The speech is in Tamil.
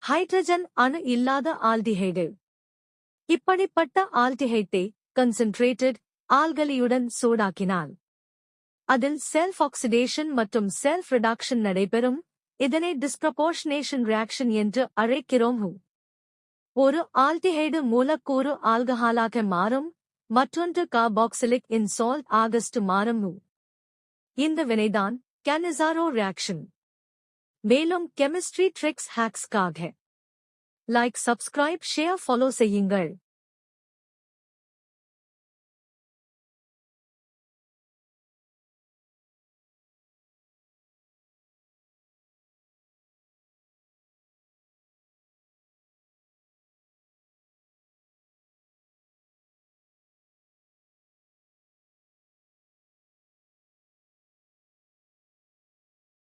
ஹைட்ரஜன் அணு இல்லாத ஆல்டிஹைடு. இப்படிப்பட்ட ஆல்டிஹைட்டை கன்சென்ட்ரேட்டட் ஆல்கலியுடன் சூடாக்கினால் அதில் செல்ஃப் ஆக்சிடேஷன் மற்றும் செல்ஃப் ரிடக்ஷன் நடைபெறும். இதனை டிஸ்ப்ரபோர்ஷனேஷன் ரியாக்ஷன் என்று அழைக்கிறோம். ஒரு ஆல்டிஹைடு மூலக்கூறு ஆல்கஹாலாக மாறும், மற்றொன்று கார்பாக்சிலிக் இன் சால்ட் ஆகஸ்ட் மாறும். இந்த வினைதான் கேனிசாரோ ரியாக்ஷன். மேலும் கெமிஸ்ட்ரி ட்ரிக்ஸ் ஹேக்ஸ்க்காக லைக், சப்ஸ்கிரைப், ஷேர், ஃபாலோ செய்யுங்கள்.